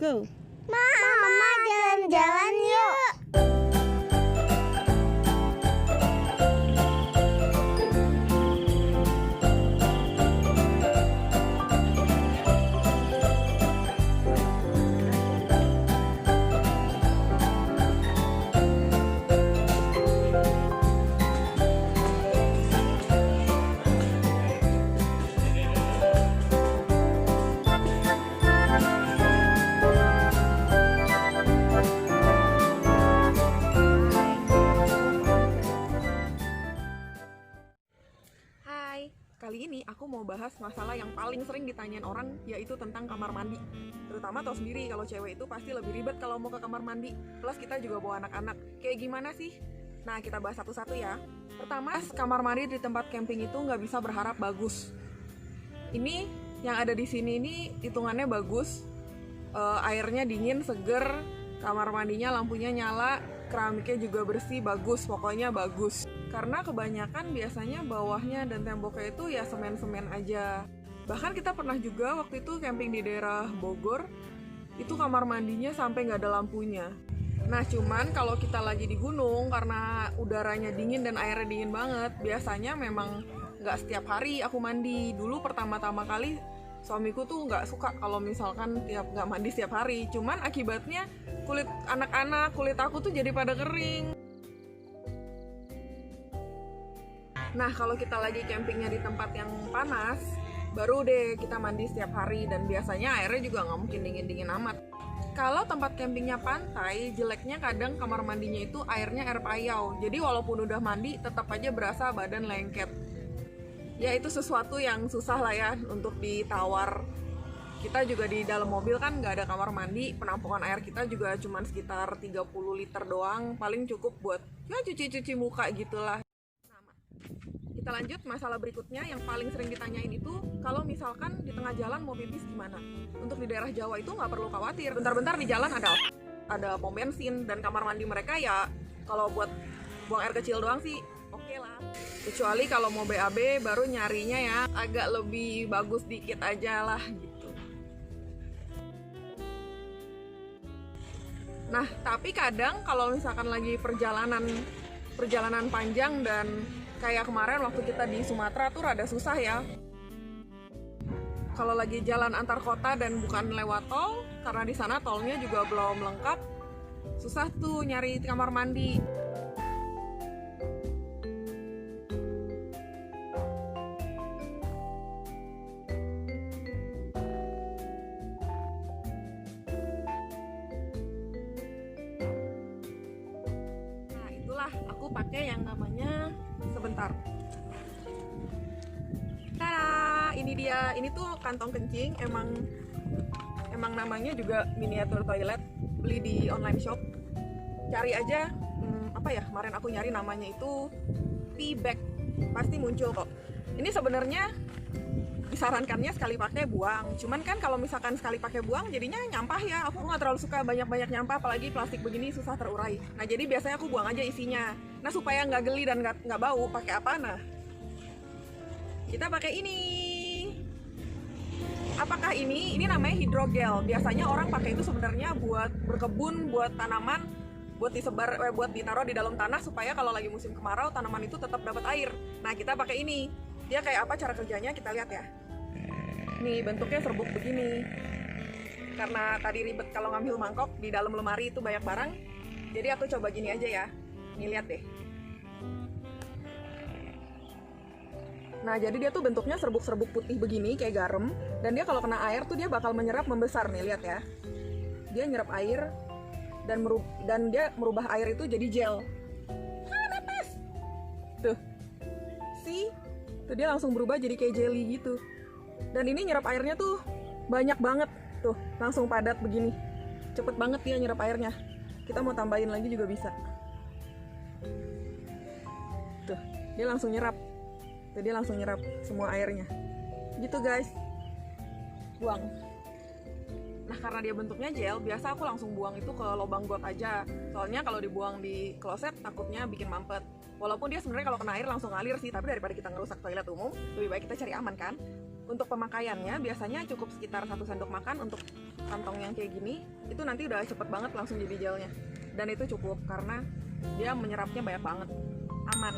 go. Mama, jalan-jalan yuk. Kali ini aku mau bahas masalah yang paling sering ditanyain orang, yaitu tentang kamar mandi. Terutama tau sendiri kalau cewek itu pasti lebih ribet kalau mau ke kamar mandi. Plus kita juga bawa anak-anak. Kayak gimana sih? Nah, kita bahas satu-satu ya. Pertama, kamar mandi di tempat camping itu nggak bisa berharap bagus. Ini yang ada di sini ini hitungannya bagus. Airnya dingin, seger, kamar mandinya lampunya nyala, keramiknya juga bersih, bagus, pokoknya bagus. Karena kebanyakan biasanya bawahnya dan temboknya itu ya semen-semen aja. Bahkan kita pernah juga waktu itu camping di daerah Bogor, itu kamar mandinya sampai nggak ada lampunya. Nah cuman kalau kita lagi di gunung, karena udaranya dingin dan airnya dingin banget, biasanya memang nggak setiap hari aku mandi. Dulu pertama-tama kali suamiku tuh nggak suka kalau misalkan nggak mandi setiap hari. Cuman akibatnya kulit anak-anak, kulit aku tuh jadi pada kering. Nah, kalau kita lagi campingnya di tempat yang panas, baru deh kita mandi setiap hari, dan biasanya airnya juga nggak mungkin dingin-dingin amat. Kalau tempat campingnya pantai, jeleknya kadang kamar mandinya itu airnya air payau. Jadi walaupun udah mandi, tetap aja berasa badan lengket. Ya itu sesuatu yang susah lah ya untuk ditawar. Kita juga di dalam mobil kan nggak ada kamar mandi, penampungan air kita juga cuma sekitar 30 liter doang, paling cukup buat ya cuci-cuci muka gitulah. Kita lanjut masalah berikutnya yang paling sering ditanyain itu, kalau misalkan di tengah jalan mau pipis gimana? Untuk di daerah Jawa itu nggak perlu khawatir, bentar-bentar di jalan ada pom bensin, dan kamar mandi mereka ya kalau buat buang air kecil doang sih oke lah. Kecuali kalau mau BAB baru nyarinya ya agak lebih bagus dikit aja lah gitu. Nah tapi kadang kalau misalkan lagi perjalanan panjang, dan kayak kemarin waktu kita di Sumatera tuh rada susah ya. Kalau lagi jalan antar kota dan bukan lewat tol, karena di sana tolnya juga belum lengkap, susah tuh nyari kamar mandi. Nah itulah aku pakai yang namanya sebentar. Tada, ini dia. Ini tuh kantong kencing. Emang namanya juga miniatur toilet. Beli di online shop. Cari aja. Apa ya? Kemarin aku nyari namanya itu pee bag. Pasti muncul kok. Ini sebenarnya disarankannya sekali pakai buang. Cuman kan kalau misalkan sekali pakai buang jadinya nyampah ya. Aku nggak terlalu suka banyak-banyak nyampah, apalagi plastik begini susah terurai. Nah jadi biasanya aku buang aja isinya. Nah supaya nggak geli dan nggak bau, pakai apa? Nah kita pakai ini. Apakah ini? Ini namanya hidrogel. Biasanya orang pakai itu sebenarnya buat berkebun, buat tanaman, buat ditaruh di dalam tanah supaya kalau lagi musim kemarau tanaman itu tetap dapat air. Nah kita pakai ini. Dia kayak apa cara kerjanya kita lihat ya. Nih bentuknya serbuk begini. Karena tadi ribet kalau ngambil mangkok, di dalam lemari itu banyak barang, jadi aku coba gini aja ya. Nih lihat deh. Nah jadi dia tuh bentuknya serbuk-serbuk putih begini kayak garam, dan dia kalau kena air tuh dia bakal menyerap, membesar nih, lihat ya. Dia nyerap air dan dia merubah air itu jadi gel. Napas. Tuh. Tuh dia langsung berubah jadi kayak jelly gitu. Dan ini nyerap airnya tuh banyak banget. Tuh langsung padat begini. Cepet banget dia nyerap airnya. Kita mau tambahin lagi juga bisa. Tuh dia langsung nyerap. Tuh dia langsung nyerap semua airnya. Gitu guys. Buang. Nah karena dia bentuknya gel, biasa aku langsung buang itu ke lubang got aja. Soalnya kalau dibuang di kloset takutnya bikin mampet. Walaupun dia sebenarnya kalau kena air langsung ngalir sih, tapi daripada kita ngerusak toilet umum, lebih baik kita cari aman kan. Untuk pemakaiannya biasanya cukup sekitar 1 sendok makan untuk kantong yang kayak gini itu nanti udah cepet banget langsung jadi gelnya, dan itu cukup karena dia menyerapnya banyak banget, aman.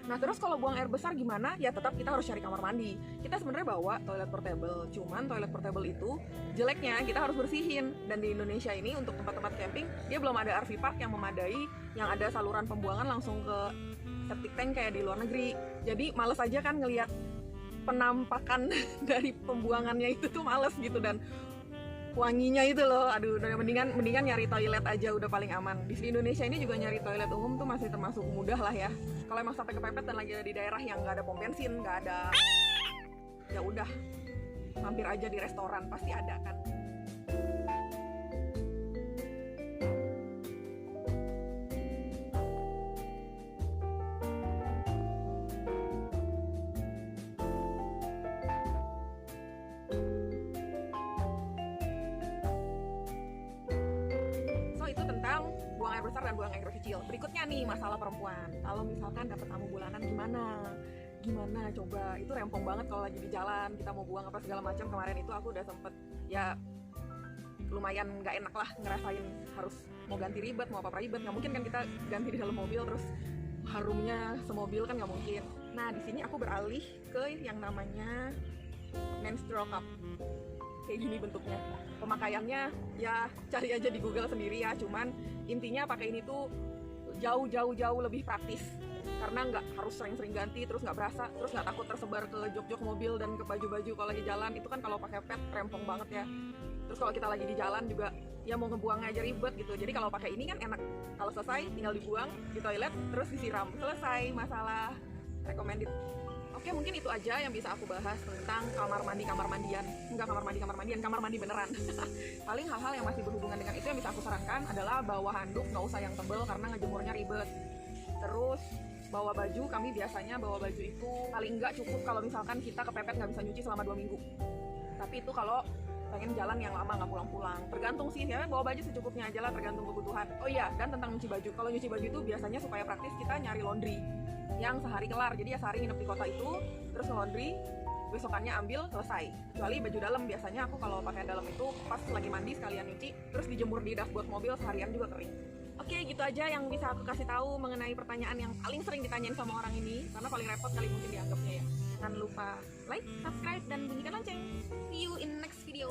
Nah terus kalau buang air besar gimana? Ya tetap kita harus cari kamar mandi. Kita sebenarnya bawa toilet portable, cuman toilet portable itu jeleknya kita harus bersihin. Dan di Indonesia ini untuk tempat-tempat camping dia belum ada RV park yang memadai, yang ada saluran pembuangan langsung ke septic tank kayak di luar negeri. Jadi males aja kan ngelihat penampakan dari pembuangannya itu tuh males gitu, dan wanginya itu loh, aduh, mendingan nyari toilet aja udah paling aman. Di Indonesia ini juga nyari toilet umum tuh masih termasuk mudah lah ya. Kalau emang sampai kepepet dan lagi ada di daerah yang nggak ada pom bensin, nggak ada, ya udah mampir aja di restoran, pasti ada kan. Itu tentang buang air besar dan buang air kecil. Berikutnya nih masalah perempuan. Kalau misalkan dapat tamu bulanan gimana coba, itu rempong banget kalau lagi di jalan kita mau buang apa segala macam. Kemarin itu aku udah sempet ya lumayan nggak enak lah ngerasain harus mau ganti ribet, mau apa ribet. Nggak mungkin kan kita ganti di dalam mobil terus harumnya semobil, kan nggak mungkin. Nah di sini aku beralih ke yang namanya menstrual cup. Kayak gini bentuknya, pemakaiannya ya cari aja di Google sendiri ya, cuman intinya pakai ini tuh jauh lebih praktis karena nggak harus sering-sering ganti, terus nggak berasa, terus nggak takut tersebar ke jok-jok mobil dan ke baju-baju kalau lagi jalan. Itu kan kalau pakai pet rempong banget ya. Terus kalau kita lagi di jalan juga ya mau ngebuang aja ribet gitu. Jadi kalau pakai ini kan enak, kalau selesai tinggal dibuang di toilet terus disiram, selesai masalah. Recommended. Oke, mungkin itu aja yang bisa aku bahas tentang kamar mandian. Enggak kamar mandian, kamar mandi beneran. Paling hal-hal yang masih berhubungan dengan itu yang bisa aku sarankan adalah bawa handuk, nggak usah yang tebel karena ngejemurnya ribet. Terus bawa baju, kami biasanya bawa baju itu paling enggak cukup kalau misalkan kita kepepet nggak bisa nyuci selama 2 minggu. Tapi itu kalau pengen jalan yang lama nggak pulang-pulang. Tergantung sih, ya bawa baju secukupnya aja lah, tergantung kebutuhan. Oh iya, dan tentang nyuci baju. Kalau nyuci baju itu biasanya supaya praktis kita nyari laundry yang sehari kelar. Jadi ya sehari nginep di kota itu, terus laundry, besokannya ambil, selesai. Kecuali baju dalam, biasanya aku kalau pakaian dalam itu pas lagi mandi sekalian nyuci, terus dijemur di dashboard mobil seharian juga kering. Oke, gitu aja yang bisa aku kasih tahu mengenai pertanyaan yang paling sering ditanyain sama orang ini, karena paling repot kali mungkin dianggapnya ya. Jangan lupa like, subscribe, dan bunyikan lonceng. See you in next video.